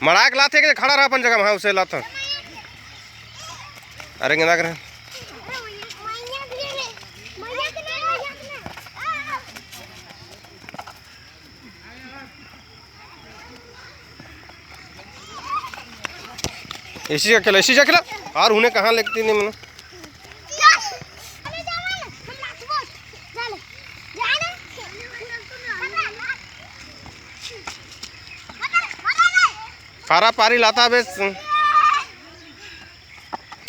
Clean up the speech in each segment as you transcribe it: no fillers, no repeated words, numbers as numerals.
मड़ाक लाते के खड़ा रहा अपन जगह वहाँ उसे लाता। अरे गेंदा करे इसी का खेला और उन्हें कहाँ लगती नहीं मैंने। पारा पारी लाता बे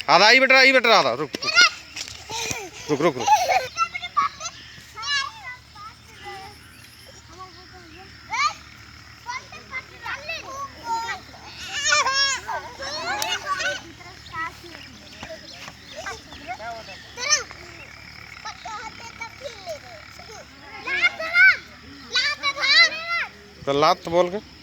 आधा ही बेटर आधा रुक रुक रुक रुक तो लात बोल के